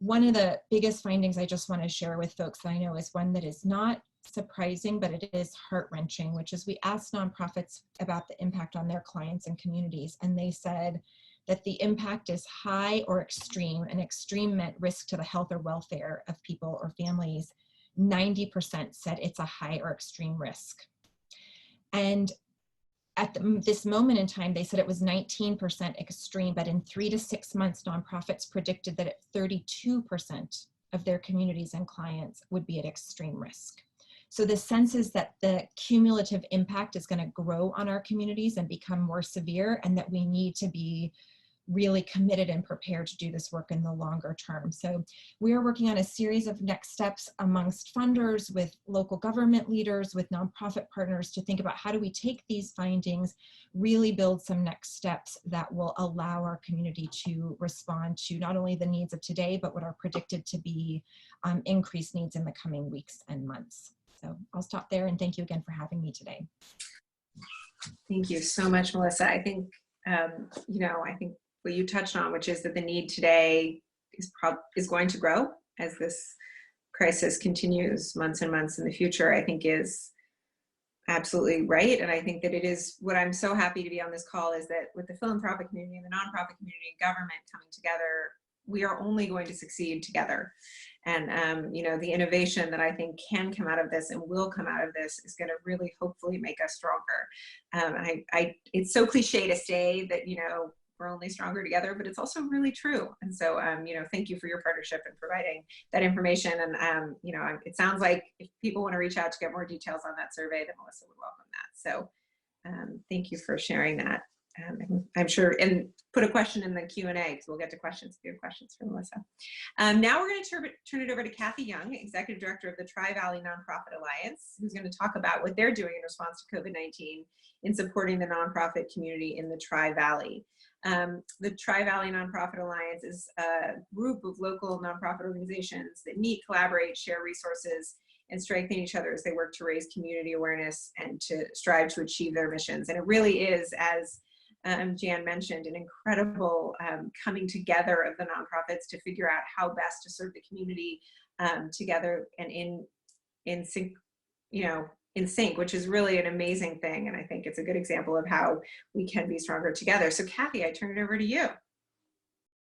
[SPEAKER 6] one of the biggest findings I just want to share with folks that I know is one that is not surprising, but it is heart-wrenching, which is we asked nonprofits about the impact on their clients and communities, and they said that the impact is high or extreme, and extreme meant risk to the health or welfare of people or families. 90% said it's a high or extreme risk. And at this moment in time, they said it was 19% extreme, but in 3 to 6 months, nonprofits predicted that 32% of their communities and clients would be at extreme risk. So the sense is that the cumulative impact is going to grow on our communities and become more severe, and that we need to be really committed and prepared to do this work in the longer term. So we are working on a series of next steps amongst funders, with local government leaders, with nonprofit partners, to think about how do we take these findings, really build some next steps that will allow our community to respond to not only the needs of today, but what are predicted to be increased needs in the coming weeks and months. So I'll stop there, and thank you again for having me today.
[SPEAKER 4] Thank you so much, Melissa. I think, I think what you touched on, which is that the need today is going to grow as this crisis continues months and months in the future, I think is absolutely right. And I think that it is, what I'm so happy to be on this call is that with the philanthropic community and the nonprofit community and government coming together, we are only going to succeed together. And, the innovation that I think can come out of this and will come out of this is going to really hopefully make us stronger. It's so cliche to say that, we're only stronger together, but it's also really true. And so, thank you for your partnership and providing that information. And, it sounds like if people want to reach out to get more details on that survey, then Melissa would welcome that. So thank you for sharing that. I'm sure, and put a question in the Q&A because we'll get to questions if you have questions for Melissa. Now we're going to turn it over to Kathy Young, Executive Director of the Tri-Valley Nonprofit Alliance, who's going to talk about what they're doing in response to COVID-19 in supporting the nonprofit community in the Tri-Valley. The Tri-Valley Nonprofit Alliance is a group of local nonprofit organizations that meet, collaborate, share resources, and strengthen each other as they work to raise community awareness and to strive to achieve their missions. And it really is, as Jan mentioned, an incredible coming together of the nonprofits to figure out how best to serve the community together and in sync, in sync, which is really an amazing thing. And I think it's a good example of how we can be stronger together. So Kathy, I turn it over to you.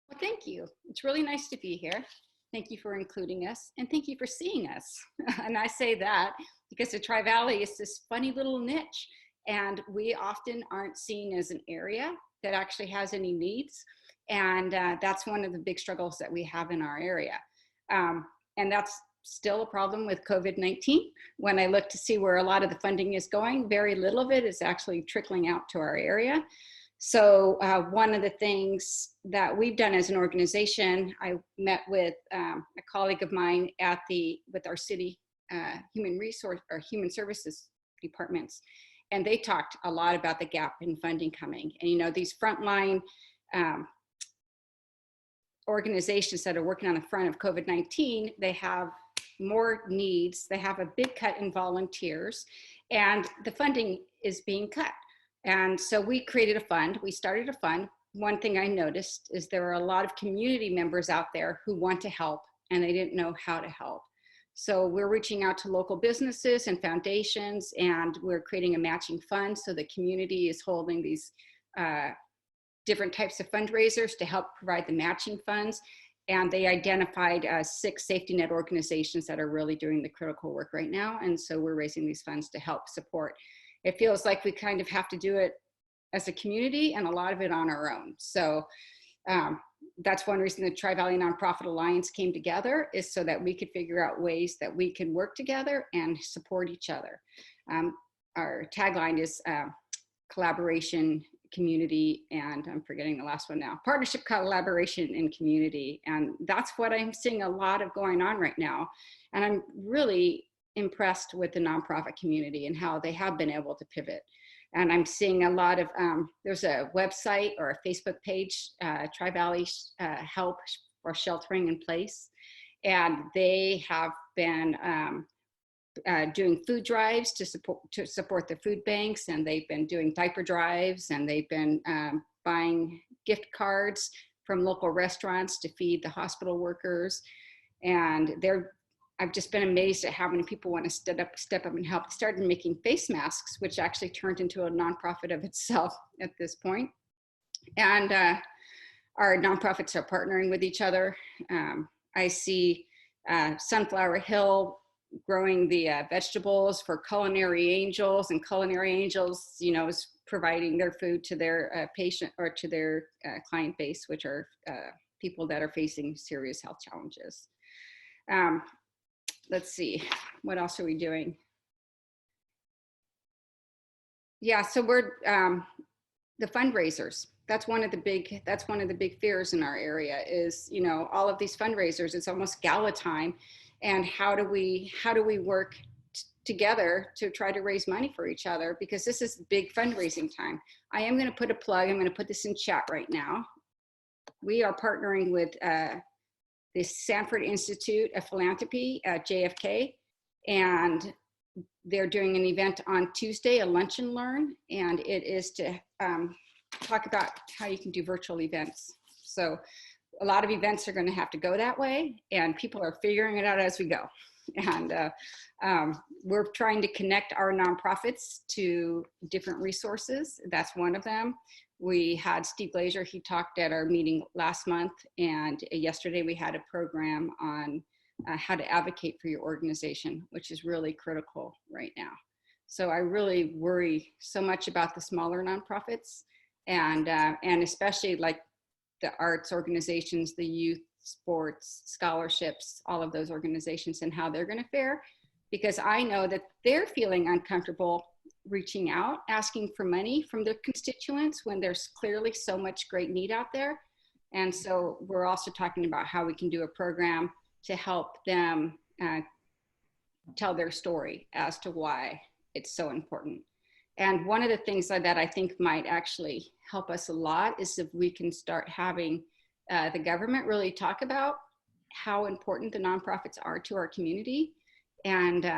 [SPEAKER 2] Well, thank you. It's really nice to be here. Thank you for including us, and thank you for seeing us. And I say that because the Tri-Valley is this funny little niche, and we often aren't seen as an area that actually has any needs. And that's one of the big struggles that we have in our area. And that's still a problem with COVID-19. When I look to see where a lot of the funding is going, very little of it is actually trickling out to our area. So one of the things that we've done as an organization, I met with a colleague of mine with our city human services departments, and they talked a lot about the gap in funding coming. And these frontline organizations that are working on the front of COVID-19, they have more needs. They have a big cut in volunteers, and the funding is being cut. And so we created a fund. We started a fund. One thing I noticed is there are a lot of community members out there who want to help, and they didn't know how to help. So we're reaching out to local businesses and foundations, and we're creating a matching fund so the community is holding these different types of fundraisers to help provide the matching funds. And they identified 6 safety net organizations that are really doing the critical work right now. And so we're raising these funds to help support. It feels like we kind of have to do it as a community and a lot of it on our own. So that's one reason the Tri-Valley Nonprofit Alliance came together, is so that we could figure out ways that we can work together and support each other. Our tagline is collaboration, community, and I'm forgetting the last one now, partnership, collaboration, and community. And that's what I'm seeing a lot of going on right now. And I'm really impressed with the nonprofit community and how they have been able to pivot. And I'm seeing a lot of, there's a website or a Facebook page, Tri-Valley Help for Sheltering in Place. And they have been doing food drives to support the food banks, and they've been doing diaper drives, and they've been buying gift cards from local restaurants to feed the hospital workers. And I've just been amazed at how many people want to step up and help. They started making face masks, which actually turned into a nonprofit of itself at this point. And our nonprofits are partnering with each other. I see Sunflower Hill growing the vegetables for Culinary Angels, and Culinary Angels, is providing their food to their patient or to their client base, which are people that are facing serious health challenges. Let's see, what else are we doing? Yeah, so we're the fundraisers. That's one of the big fears in our area is, all of these fundraisers. It's almost gala time, and how do we work together to try to raise money for each other, because this is big fundraising time. I am going to put a plug. I'm going to put this in chat right now. We are partnering with the Sanford Institute of Philanthropy at JFK, and they're doing an event on Tuesday, a lunch and learn, and it is to talk about how you can do virtual events. So a lot of events are going to have to go that way, and people are figuring it out as we go. And we're trying to connect our nonprofits to different resources. That's one of them. We had Steve Lesher, he talked at our meeting last month, and yesterday we had a program on how to advocate for your organization, which is really critical right now. So I really worry so much about the smaller nonprofits, and especially like the arts organizations, the youth, sports, scholarships, all of those organizations, and how they're going to fare, because I know that they're feeling uncomfortable reaching out, asking for money from their constituents when there's clearly so much great need out there. And so we're also talking about how we can do a program to help them tell their story as to why it's so important. And one of the things that I think might actually help us a lot is if we can start having the government really talk about how important the nonprofits are to our community. And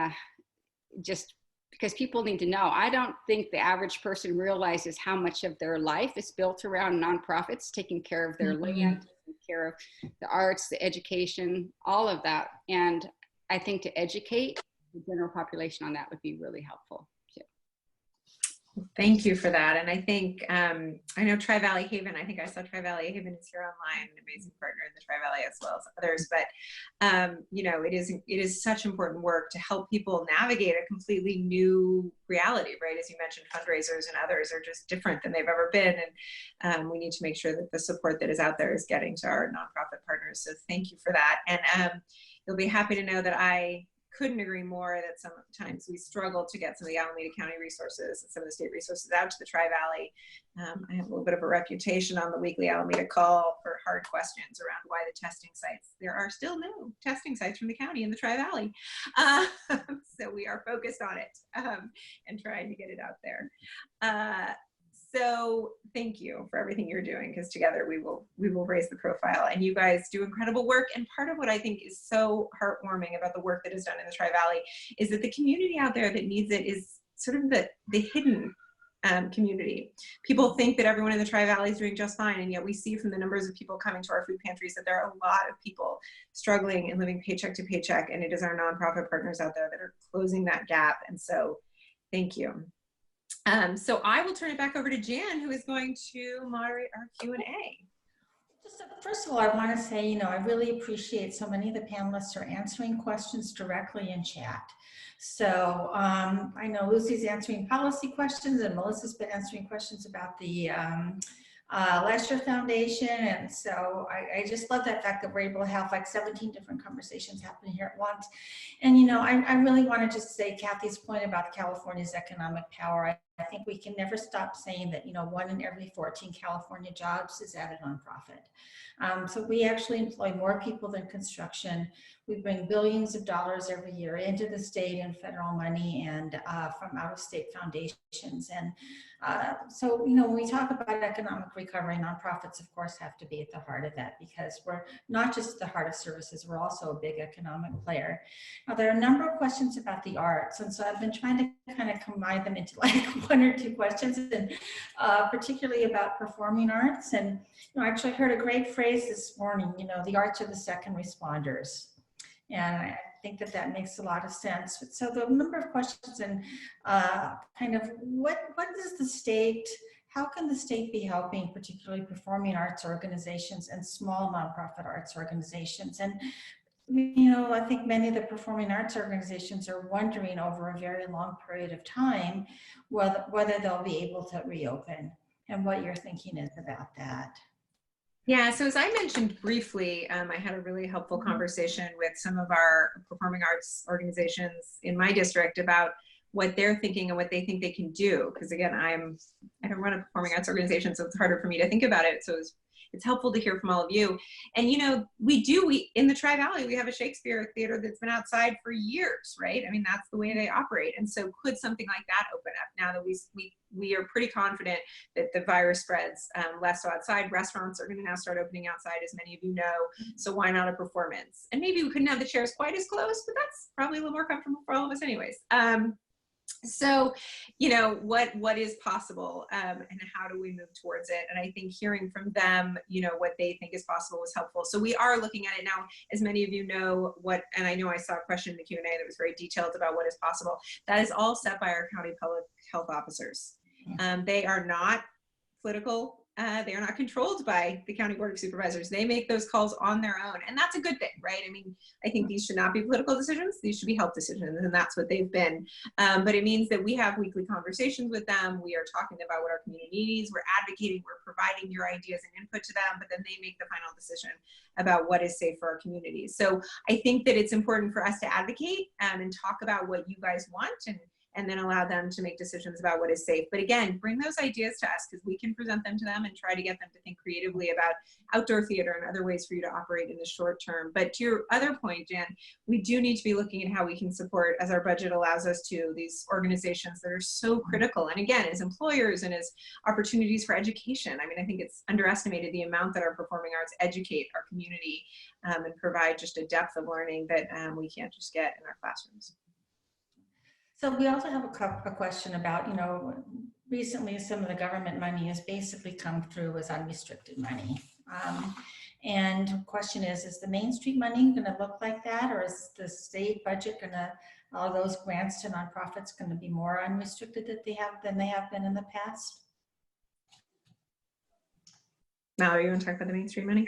[SPEAKER 2] just because people need to know, I don't think the average person realizes how much of their life is built around nonprofits, taking care of their land, taking care of the arts, the education, all of that. And I think to educate the general population on that would be really helpful.
[SPEAKER 4] Thank you for that. And I think, I know Tri-Valley Haven, I think I saw Tri-Valley Haven is here online, an amazing partner in the Tri-Valley as well as others. But, you know, it is such important work to help people navigate a completely new reality, right? As you mentioned, fundraisers and others are just different than they've ever been. And we need to make sure that the support that is out there is getting to our nonprofit partners. So thank you for that. And you'll be happy to know that I couldn't agree more that sometimes we struggle to get some of the Alameda County resources and some of the state resources out to the Tri-Valley. I have a little bit of a reputation on the weekly Alameda call for hard questions around why the testing sites, there are still no testing sites from the county in the Tri-Valley. So we are focused on it and trying to get it out there. So thank you for everything you're doing, because together we will raise the profile, and you guys do incredible work. And part of what I think is so heartwarming about the work that is done in the Tri-Valley is that the community out there that needs it is sort of the hidden community. People think that everyone in the Tri-Valley is doing just fine, and yet we see from the numbers of people coming to our food pantries that there are a lot of people struggling and living paycheck to paycheck, and it is our nonprofit partners out there that are closing that gap. And so thank you. So I will turn it back over to Jan, who is going to moderate our Q&A.
[SPEAKER 1] First of all, I want to say, you know, I really appreciate so many of the panelists are answering questions directly in chat. So I know Lucy's answering policy questions, and Melissa's been answering questions about the Lesher Foundation. And so I just love that fact that we're able to have like 17 different conversations happening here at once. And, you know, I really want to just say Kathy's point about California's economic power. I think we can never stop saying that, you know, 1 in every 14 California jobs is at a nonprofit. So we actually employ more people than construction. We bring billions of dollars every year into the state and federal money and from out-of-state foundations. And so, you know, when we talk about economic recovery, nonprofits, of course, have to be at the heart of that, because we're not just at the heart of services, we're also a big economic player. Now, there are a number of questions about the arts, and so I've been trying to kind of combine them into like 1 or 2 questions, and particularly about performing arts. And, you know, I actually heard a great phrase this morning, you know, the arts are the second responders. And I think that that makes a lot of sense. So the number of questions and kind of what does the state, how can the state be helping particularly performing arts organizations and small nonprofit arts organizations? And, you know, I think many of the performing arts organizations are wondering over a very long period of time whether they'll be able to reopen, and what your thinking is about that.
[SPEAKER 4] Yeah, so as I mentioned briefly, I had a really helpful conversation with some of our performing arts organizations in my district about what they're thinking and what they think they can do. Because again, I don't run a performing arts organization, so it's harder for me to think about it. So it's helpful to hear from all of you. And, you know, we in the Tri-Valley, we have a Shakespeare theater that's been outside for years, right? I mean, that's the way they operate. And so could something like that open up now that we are pretty confident that the virus spreads less so outside? Restaurants are going to now start opening outside, as many of you know. So why not a performance? And maybe we couldn't have the chairs quite as close, but that's probably a little more comfortable for all of us anyways. So, you know, what is possible and how do we move towards it? And I think hearing from them, you know, what they think is possible was helpful. So we are looking at it now. As many of you know, and I know I saw a question in the Q&A that was very detailed about what is possible. That is all set by our county public health officers. They are not political. They are not controlled by the county board of supervisors. They make those calls on their own, and that's a good thing, right? I mean, I think these should not be political decisions. These should be health decisions, and that's what they've been. But it means that we have weekly conversations with them. We are talking about what our community needs. We're advocating. We're providing your ideas and input to them, but then they make the final decision about what is safe for our communities. So I think that it's important for us to advocate and talk about what you guys want, and and then allow them to make decisions about what is safe. But again, bring those ideas to us because we can present them to them and try to get them to think creatively about outdoor theater and other ways for you to operate in the short term. But to your other point, Jan, we do need to be looking at how we can support, as our budget allows us to, these organizations that are so critical. And again, as employers and as opportunities for education. I mean, I think it's underestimated the amount that our performing arts educate our community and provide just a depth of learning that we can't just get in our classrooms.
[SPEAKER 1] So we also have a question about, you know, recently some of the government money has basically come through as unrestricted money. And the question is the Main Street money going to look like that, or is the state budget going to, all those grants to nonprofits going to be more unrestricted than they have been in the past?
[SPEAKER 4] Mallory, you want to talk about the Main Street money?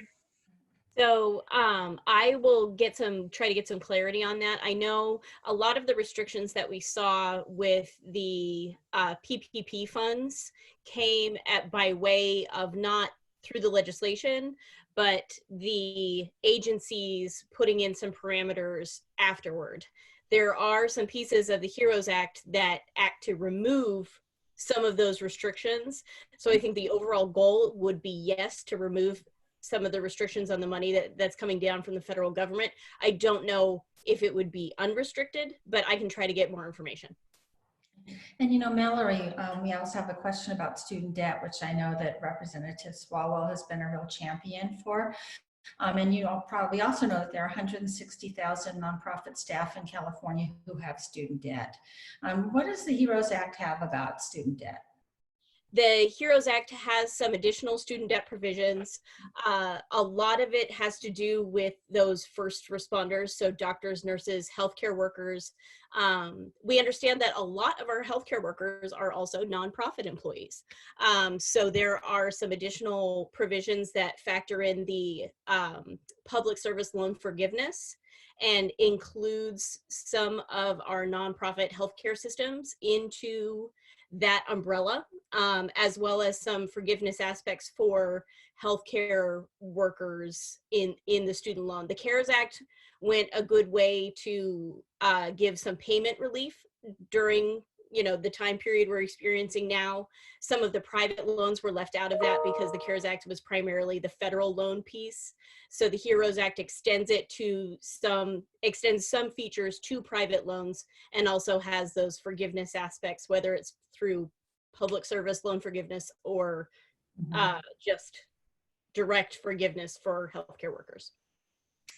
[SPEAKER 5] So I will try to get some clarity on that. I know a lot of the restrictions that we saw with the PPP funds came by way of not through the legislation, but the agencies putting in some parameters afterward. There are some pieces of the HEROES Act that act to remove some of those restrictions. So I think the overall goal would be, yes, to remove some of the restrictions on the money that's coming down from the federal government. I don't know if it would be unrestricted, but I can try to get more information.
[SPEAKER 1] And you know, Mallory, we also have a question about student debt, which I know that Representative Swalwell has been a real champion for. And you probably also know that there are 160,000 nonprofit staff in California who have student debt. What does the HEROES Act have about student debt?
[SPEAKER 5] The HEROES Act has some additional student debt provisions. A lot of it has to do with those first responders, so doctors, nurses, healthcare workers. We understand that a lot of our healthcare workers are also nonprofit employees. So there are some additional provisions that factor in the public service loan forgiveness and includes some of our nonprofit healthcare systems into that umbrella, as well as some forgiveness aspects for healthcare workers in the student loan. The CARES Act went a good way to give some payment relief during, you know, the time period we're experiencing now. Some of the private loans were left out of that because the CARES Act was primarily the federal loan piece. So the HEROES Act extends some features to private loans and also has those forgiveness aspects, whether it's through public service loan forgiveness or just direct forgiveness for healthcare workers.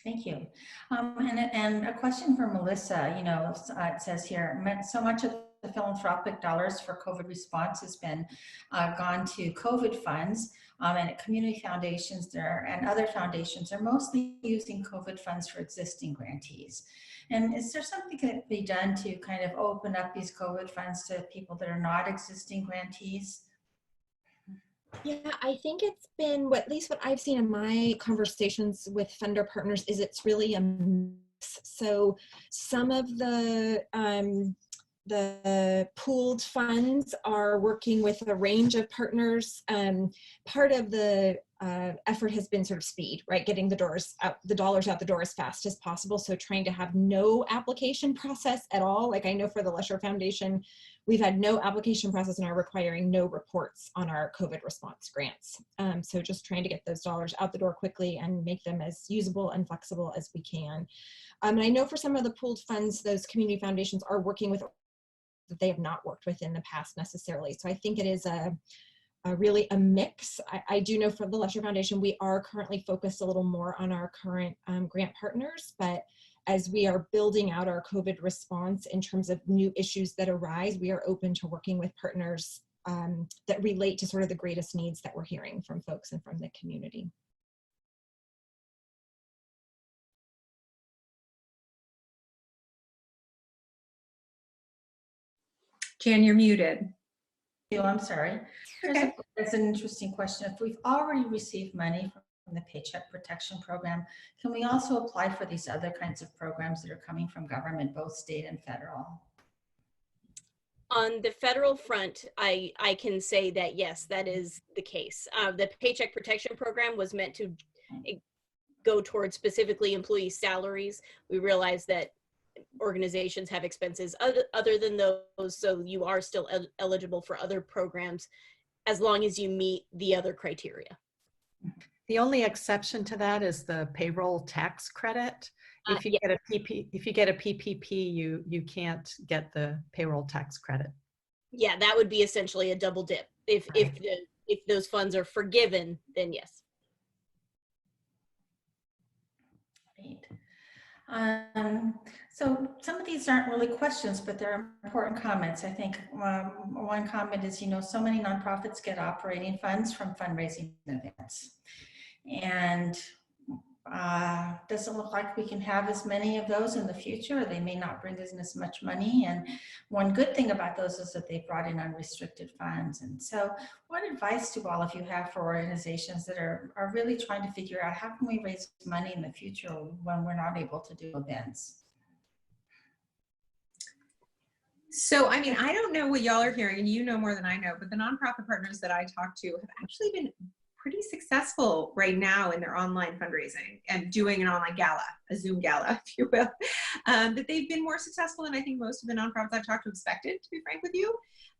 [SPEAKER 1] Thank you. And a question for Melissa, you know, it says here, so much of the philanthropic dollars for COVID response has been gone to COVID funds, and community foundations there and other foundations are mostly using COVID funds for existing grantees. And is there something that can be done to kind of open up these COVID funds to people that are not existing grantees?
[SPEAKER 6] Yeah, I think it's been, at least what I've seen in my conversations with funder partners, is it's really a mix. So some of the pooled funds are working with a range of partners. Part of the effort has been sort of speed, right? Getting the dollars out the door as fast as possible. So trying to have no application process at all. Like I know for the Lesher Foundation, we've had no application process and are requiring no reports on our COVID response grants. So just trying to get those dollars out the door quickly and make them as usable and flexible as we can. And I know for some of the pooled funds, those community foundations are working with that they have not worked with in the past necessarily. So I think it is really a mix. I do know for the Lesher Foundation, we are currently focused a little more on our current grant partners, but as we are building out our COVID response in terms of new issues that arise, we are open to working with partners that relate to sort of the greatest needs that we're hearing from folks and from the community.
[SPEAKER 4] Jan, you're muted.
[SPEAKER 1] Oh, I'm sorry.
[SPEAKER 4] Okay.
[SPEAKER 1] That's an interesting question. If we've already received money from the Paycheck Protection Program, can we also apply for these other kinds of programs that are coming from government, both state and federal?
[SPEAKER 5] On the federal front, I can say that yes, that is the case. The Paycheck Protection Program was meant to go towards specifically employee salaries. We realized that organizations have expenses other than those, so you are still eligible for other programs as long as you meet the other criteria.
[SPEAKER 3] The only exception to that is the payroll tax credit. If you
[SPEAKER 5] Yeah.
[SPEAKER 3] get a PPP, you can't get the payroll tax credit.
[SPEAKER 5] Yeah, that would be essentially a double dip. If those funds are forgiven, then yes.
[SPEAKER 1] Great. So some of these aren't really questions, but they're important comments. I think one comment is, so many nonprofits get operating funds from fundraising events. And doesn't look like we can have as many of those in the future. They may not bring in as much money. And one good thing about those is that they brought in unrestricted funds. And so what advice do all of you have for organizations that are really trying to figure out how can we raise money in the future when we're not able to do events?
[SPEAKER 4] So, I mean, I don't know what y'all are hearing, and you know more than I know, but the nonprofit partners that I talk to have actually been pretty successful right now in their online fundraising and doing an online gala, a Zoom gala, if you will. That they've been more successful than I think most of the nonprofits I've talked to expected, to be frank with you.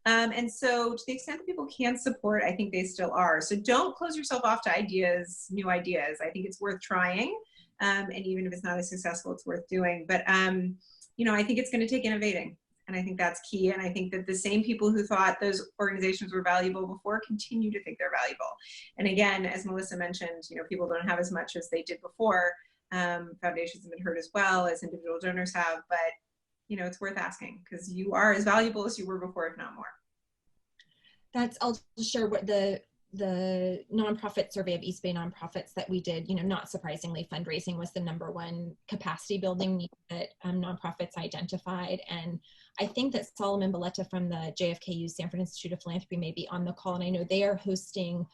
[SPEAKER 4] And so to the extent that people can support, I think they still are. So don't close yourself off to ideas, new ideas. I think it's worth trying. And even if it's not as successful, it's worth doing. But, I think it's going to take innovating. And I think that's key. And I think that the same people who thought those organizations were valuable before continue to think they're valuable. And again, as Melissa mentioned, people don't have as much as they did before. Foundations have been hurt as well as individual donors have, but it's worth asking because you are as valuable as you were before, if not more.
[SPEAKER 6] I'll just share what the nonprofit survey of East Bay nonprofits that we did, not surprisingly, fundraising was the #1 capacity building need that nonprofits identified. And I think that Solomon Belletta from the JFKU Sanford Institute of Philanthropy may be on the call. And I know they are hosting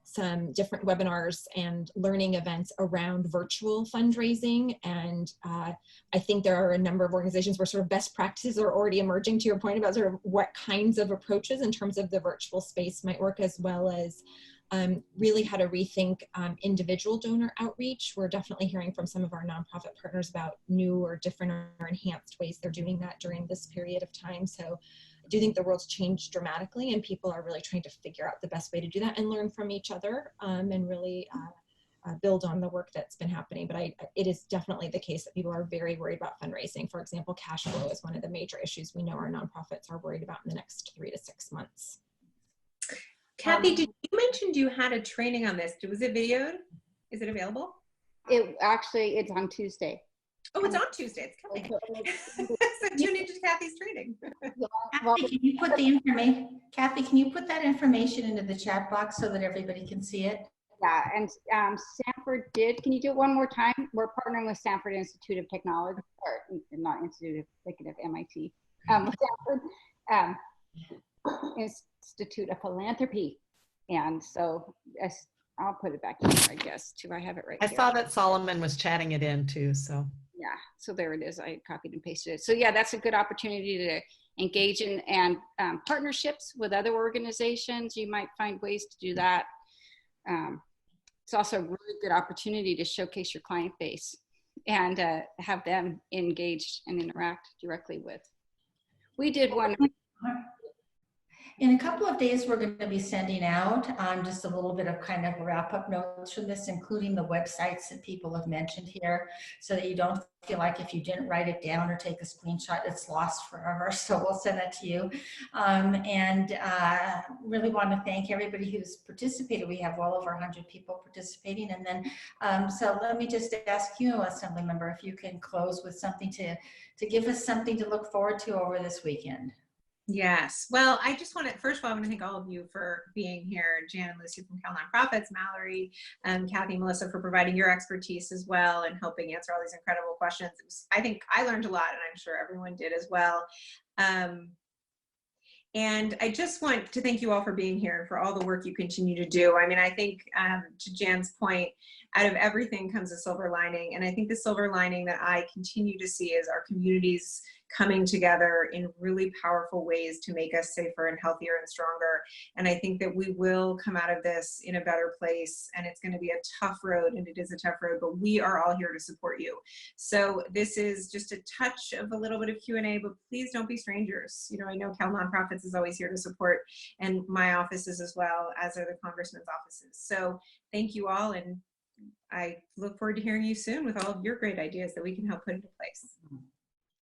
[SPEAKER 6] some different webinars and learning events around virtual fundraising. And I think there are a number of organizations where sort of best practices are already emerging, to your point about sort of what kinds of approaches in terms of the virtual space might work, as well as really how to rethink individual donor outreach. We're definitely hearing from some of our nonprofit partners about new or different or enhanced ways they're doing that during this period of time. So I do think the world's changed dramatically and people are really trying to figure out the best way to do that and learn from each other and really build on the work that's been happening. But it is definitely the case that people are very worried about fundraising. For example, cash flow is one of the major issues we know our nonprofits are worried about in the next 3 to 6 months.
[SPEAKER 4] Kathy, did you mention you had a training on this? Was it videoed? Is it available?
[SPEAKER 2] It's on Tuesday.
[SPEAKER 4] Oh, it's on Tuesday. It's coming. So tune into Kathy's training.
[SPEAKER 1] Kathy, can you put the information? Kathy, can you put that information into the chat box so that everybody can see it?
[SPEAKER 2] Yeah, and Stanford did. Can you do it one more time? We're partnering with Stanford Institute of Technology, or not Institute of Executive, MIT. Stanford Institute of Philanthropy, and so I'll put it back in here, I guess. Too, I have it right.
[SPEAKER 3] I saw that Solomon was chatting it in too. So
[SPEAKER 2] yeah, so there it is. I copied and pasted it. So yeah, that's a good opportunity to engage in and partnerships with other organizations. You might find ways to do that. It's also a really good opportunity to showcase your client base and have them engaged and interact directly with. We did one.
[SPEAKER 1] In a couple of days, we're going to be sending out just a little bit of kind of wrap-up notes from this, including the websites that people have mentioned here, so that you don't feel like if you didn't write it down or take a screenshot, it's lost forever. So we'll send that to you. Really want to thank everybody who's participated. We have well over 100 people participating. And then, so let me just ask you, Assemblymember, if you can close with something to give us something to look forward to over this weekend.
[SPEAKER 4] Yes. Well, I just want to, first of all, I want to thank all of you for being here. Jan and Lucy from Cal Nonprofits, Mallory, Kathy and Melissa for providing your expertise as well and helping answer all these incredible questions. I think I learned a lot and I'm sure everyone did as well. And I just want to thank you all for being here and for all the work you continue to do. I mean, I think to Jan's point, out of everything comes a silver lining. And I think the silver lining that I continue to see is our communities coming together in really powerful ways to make us safer and healthier and stronger. And I think that we will come out of this in a better place, and it's going to be a tough road, and it is a tough road, but we are all here to support you. So this is just a touch of a little bit of Q&A, but please don't be strangers. You know, I know Cal Nonprofits is always here to support, and my offices as well, as are the Congressman's offices. So thank you all, and I look forward to hearing you soon with all of your great ideas that we can help put into place.